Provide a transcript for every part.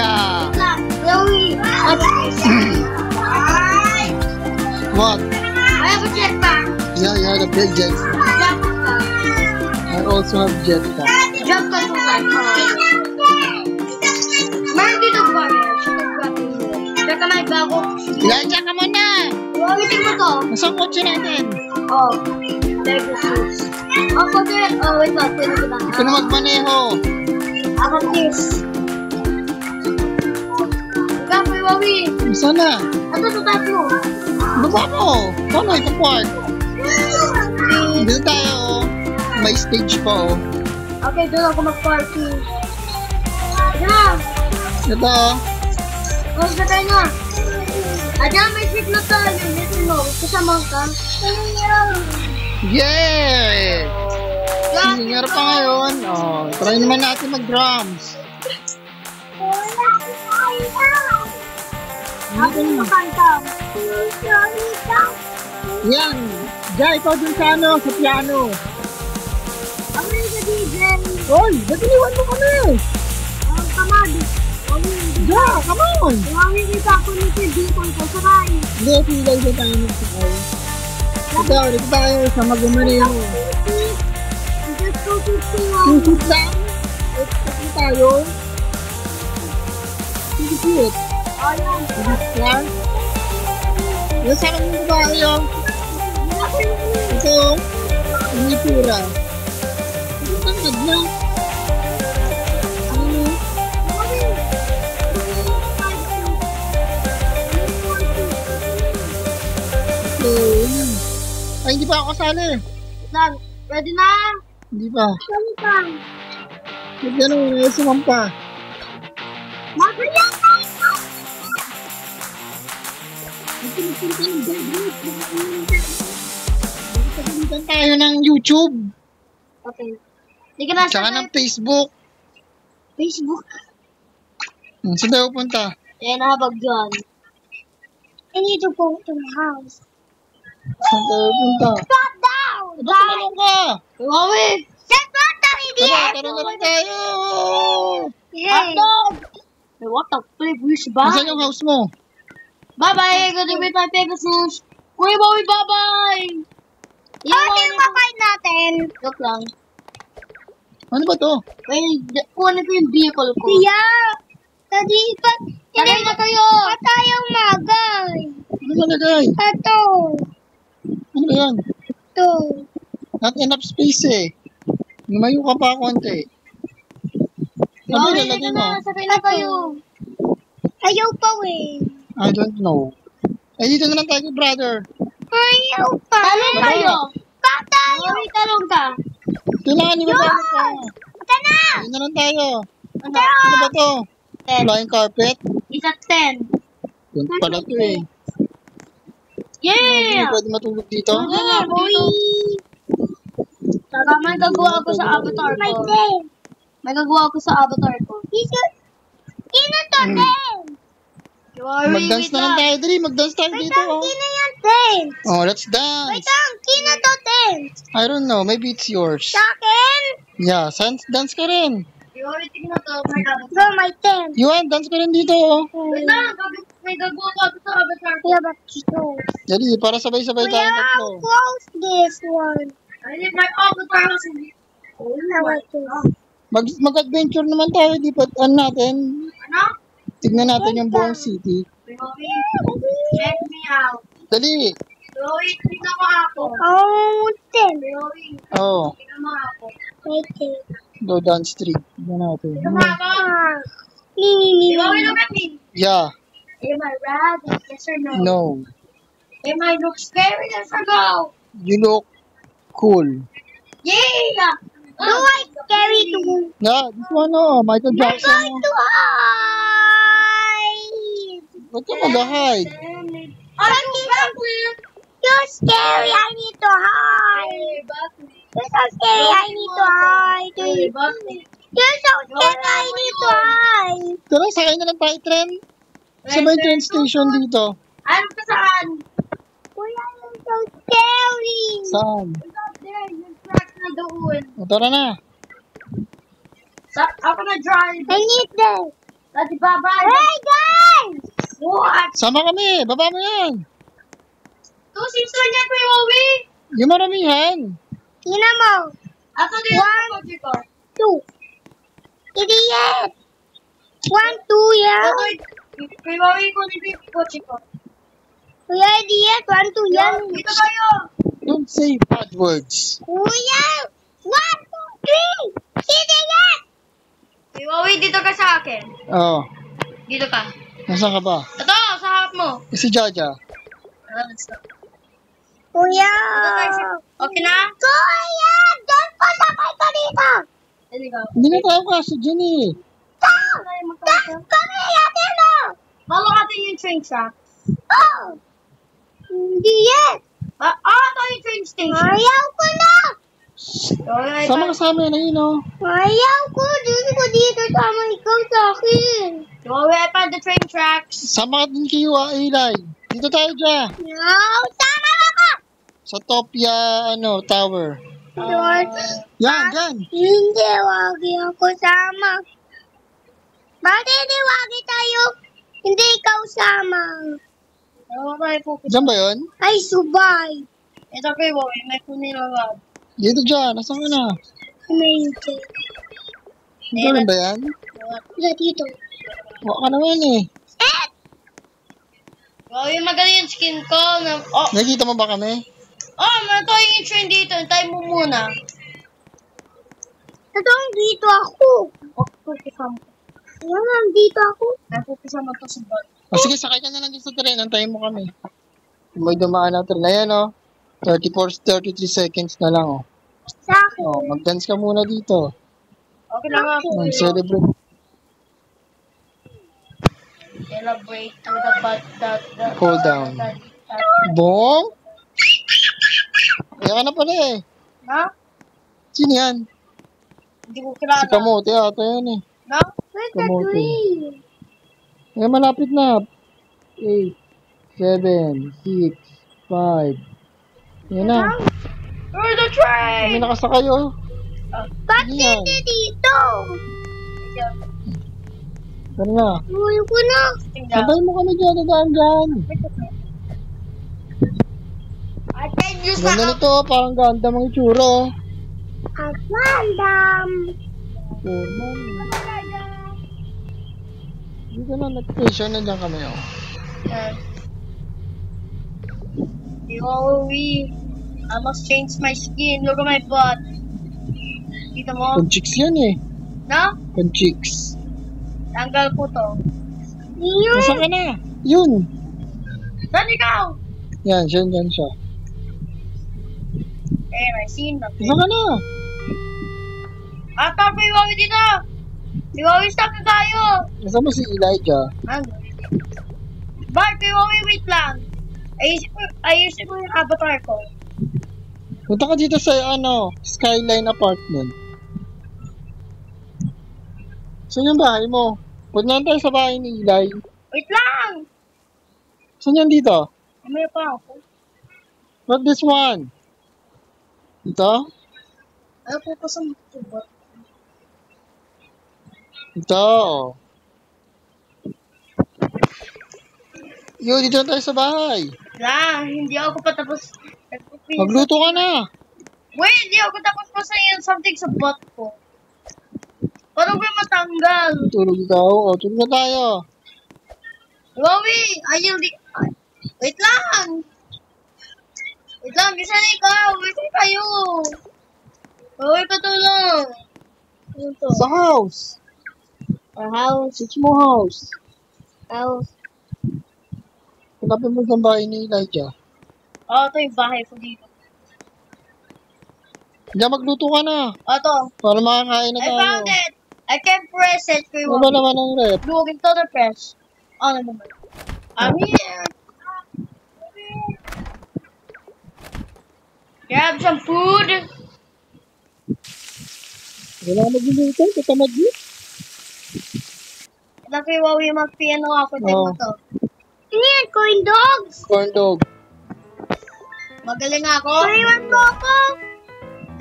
Yeah. Chloe, What? I have a jetpack. Yeah, you had a big jet. Jump ka. I also have jetpack. Jump ka to saan. Meron dito ba? Check ka na yung bago. Elijah, ka muna! Gamitin mo to. Nasaan kotse natin? Oh. Lego shoes. Oh, kasi, wait lang. Pwede ko lang. Ikaw na magmaneho. Ako kiss. Ikaw, may wawi. Saan na? Ito sa taas mo. Baba mo! Paano ito park? Dito tayo, oh. May stage pa, oh. Okay, doon ako mag-parking. Yan. Ito, oh. Huwag na tayo na. Ayan, may seat na tayo. Listen mo, kasama ka. Yay! Singer pa ngayon. Oh, try naman natin mag-drums. Ako yung makanta. Yan. Jai, ikaw dun sa ano, sa piano. Ako yung sa DJ. Hoy, ba't iniwan mo kami? Ang kamad. Ja, come on! Huwagin kita ako ni si Dipon ko. Sakay. Hindi, pilay sa tayo magsakay. Dito tayo sa Magamaneho. Just go to school. Susit lang. Ito tayo. Susit. Ayan. Susit lang. Nasa akin yung babae yun. Ito, ang ipura. Ito tangad na. Ay, hindi pa ako kasali. Dan, ready na? Hindi pa. Sali ka. Hindi ano, sumampa. Magaling tayo! Pagalitan tayo ng YouTube. Okay. Hindi ka na Tsaka ng Facebook. Facebook. Saan tayo punta? Eh, nahabag dyan. I need to go to my house. Saan tayo punta? Stop down! Ba't tumalong ka? Huawei! Set not the idiot! Tara na lang tayo! Hotdog! Hey, what the flip? We should buy. Nasaan yung house mo? Bye-bye! Good with my Pegasus! Kuya Bowie, bye-bye! Ano yung kakain natin? Joke lang. Ano ba to? Well, kunin ko yung vehicle ko. Yeah! Daddy, Ano na kayo! Patayang magay! Ano nalagay? Ito! Ano ba yan? Ito! Not enough space eh. Lumayo ka pa konti. Ano ba nalagay mo? Sakay na kayo. Ayaw pa eh. I don't know. Ay, dito na lang tayo, brother. Ayaw pa. Talong tayo. Tayo. Talong ka. Kailangan nyo ba ka? Ito na. Ayun na lang tayo. Ano Ano ba to? 10. Flying carpet? Isa 10. Yun pala to eh. Yeah! Hindi pwede matulog dito? Yeah, boy! Saka may gagawa ako sa avatar ko. May gagawa ako sa avatar ko. Kino to, Ten? Mag-dance na lang tayo, Dri. Mag-dance tayo dito. Oh. Kino yan, Ten? Oh, let's dance. Kino to, Ten? I don't know. Maybe it's yours. Sa akin? Yeah, dance ka rin. Tingnan to, may avatar. Go, my Ten. Yuan, dance ka rin dito. Oh. Wait na, may gagawa ako sa avatar ko. Yeah, but Dali, para sabay-sabay tayo tatlo. close this one. I need my avatar was in here. Mag-adventure naman tayo. Di pa natin. Ano? Tignan natin yung buong city. Check me out. Dali. Chloe, tingnan mo ako. Oh, Ten. Chloe, Oh, tingnan mo ako. go down street. Tignan natin. Tingnan mo ako. Chloe, look at me. Yeah. Am I rad? Yes or no? No. Am I look scary? Yes or no? You look cool. Yeah! Do I scary too? Yeah, this one oh. Michael Jackson. I'm going to hide! Ba't ka mag-hide? You're scary, I need to hide! You're so scary, I need to hide! You're so scary, I need to hide! Tara, sakay na lang tayo, tren. Sa may train station dito. Ano ka saan? Kuya, you're so scary! Saan? There, yung track na doon. O, tara na. Ako na drive. I need this. Daddy, baba. Hey, guys! What? Sama kami. Baba mo yan. Two sister niya, Kuya Wowi. Yung maramihan. Tingnan mo. Ako din yung Pokemon. 2. Idiot. 1, 2, yan. Kuya Wowi, kunin ko yung Pokemon. Kuya, idiot. 1, 2, yan. Dito kayo. Don't say bad words. Kuya. 1, 2, 3. Idiot. Kuya Wowi, dito ka sa akin. Oo. Dito ka. Nasaan ka ba? Ito, sa harap mo. Si Jaja. Kuya! Okay na? Kuya! Doon po sakay ka dito! Hindi na tayo kasi dyan eh. Kami yatin mo! Malakatin yung train track. Oh! Hindi yan! Ito yung train station. Ayaw ko na! Sama kasama na yun oh. Ayaw ko! Dito sama ikaw sa akin. I found the train tracks. Sama ka din kayo Eli. Dito tayo dyan. No! Sama ako! Sa Topia, tower. Yan, dyan. Hindi, wagi ako sama. Bakit hindi wagi tayo? Hindi ikaw sama. Dyan ba yun? Ay, subay. Ito kayo, may kunin lang. Dito dyan, nasaan ka na? May Ganun ba yan? dito. Waka naman eh. Yung magaling yung skin ko. Nakikita mo ba kami? Matoy yung train dito. Tayo mo muna. Ito, dito ako. Yan, dito ako. Pupisa mo ito sa bot. Sige, sakay ka na lang dito sa train. Antayin mo kami. May dumaan na train. Ayan oh. 33 seconds na lang oh. Sa akin. Mag-dance ka muna dito. Okay lang ako. Celebrate. Celebrate to the Cool down. Bong? Kaya ka na pala eh. Ha? Sino yan? Hindi ko kilala. Si Kamote ata yan eh. No? Where's the Kamote. tree? Eh, malapit na. 8, 7, 6, 5. Yan na. Where's the train? Kami nakasakay oh. Ba't Yan. hindi dito? Tara na. Uy ko na. Sabay mo kami dyan. Dadaan. I can use Ganda nito. Parang ganda mga itsura. Ang random. Dito na nag-station. Nandiyan kami oh. Yowie. I must change my skin. Look at my butt. Kita mo? Panchicks yan eh. No? Panchicks. Tanggal ko to. Nasaan ka na? Yun. Saan ikaw? Yan, dyan siya. I seen them. Nasaan ka na? Ata pa Yowie dito. Yowie, stop na tayo. Nasaan mo si Elijah? Bart, Yowie, wait lang. Ayusin ko yung avatar ko. Punta ka dito sa Skyline Apartment. Saan yung bahay mo? Punta na tayo sa bahay ni Eli. Wait lang! Saan yan dito? May pa ako. Not this one. Ito? Ano po pa sa matubot? Ito. Yo, dito na tayo sa bahay. Hindi ako pa tapos. Magluto ka na. Wait, hindi ako tapos pa sa something sa bot ko. Paano ba matanggal? Tulog ikaw. Tulog na tayo. Yowie, wait lang. Wait lang, bisa na ikaw. Wait na kayo. Yowie, patulong. Ano to? Sa house. House. It's mo house. House. Hanapin mo sa bahay ni Elijah. Ito yung bahay ko dito. Diyan, magluto ka na. Ito. Para makakain na I tayo. found it. I can press it. Ano ba naman ang rep? Looking to the press. Ano naman? I'm here. Grab some food. Wala ka magluluto. Katamad mo. Ito kay Wowie mag-piano ako. Tingnan mo to. Ano yan? Corn dogs? Corn dog. Magaling ako. Maiwan mo ako.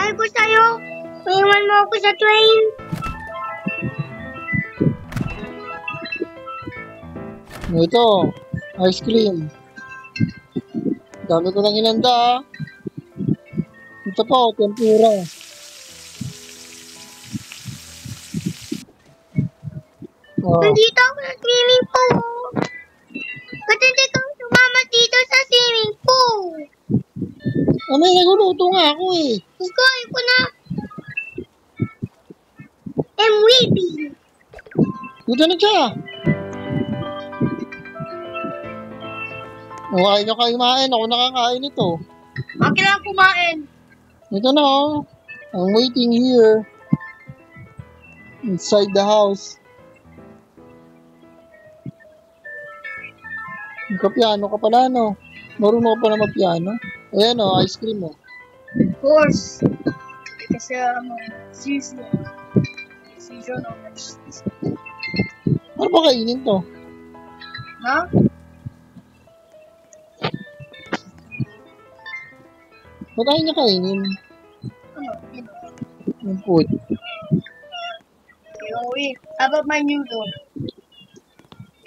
Ay ko sa'yo. Maiwan mo ako sa train. Ito, ice cream. Dami ko nang inanda, ah. Ito pa, oh, tempura. Oh. Nandito ako sa swimming pool. Ba't hindi ka sumama dito sa swimming pool? May naguluto nga ako eh. Ikaw na. I'm waiting. Dito na siya. Huwag nyo kayo kumain. Ako nakakain ito. Akin lang kumain. Ito na, oh. I'm waiting here. Inside the house. Nagka-piano ka pala, no? Marunong ka pala mag-piano. Ayan, oh, ice cream, oh. Of course. Kasi season. Season of Ano ba kainin to? Ha? Ba't tayo niya kainin? Ano? Yung food. Wait, how about my new look?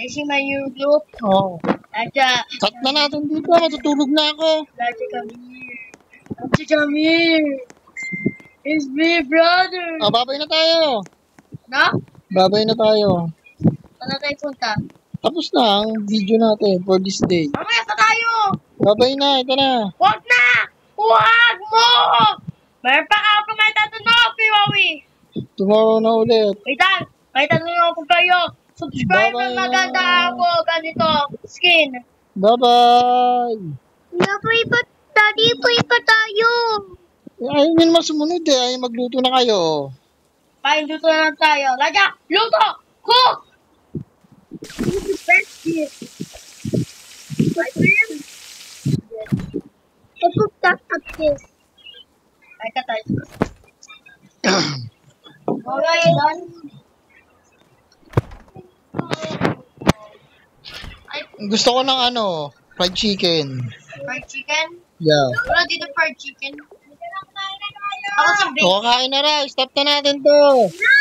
You see my new look? Oo. Acha. Cut na natin dito. Matutulog na ako. Acha, come here. Acha, come here. It's me, brother. Ah, babay na tayo. No? Babay na tayo. Ano tayo punta? Tapos na ang video natin for this day. Mamaya pa tayo. Babay na. Ito na. Huwag na! Huwag mo! Meron pa ka pa may tatanong, Piwawi. Tomorrow na ulit. Wait lang. May tatanong ko kayo. Subscribe Bye-bye. na maganda ako ganito skin. Bye-bye. Napoy pa, daddy, poy pa tayo. Ayaw nyo naman sumunod eh. Ayaw magluto na kayo. Pahinduto na lang tayo. Laja, luto! Cook! Best gift. My friend. I cook that up this. Ay ka tayo. Okay, done. Gusto ko ng ano, fried chicken. Fried chicken? Yeah. Wala dito fried chicken. Ako sa big. O, kain na ra. Stop na natin to. No!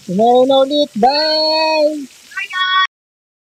Tomorrow na ulit. Bye!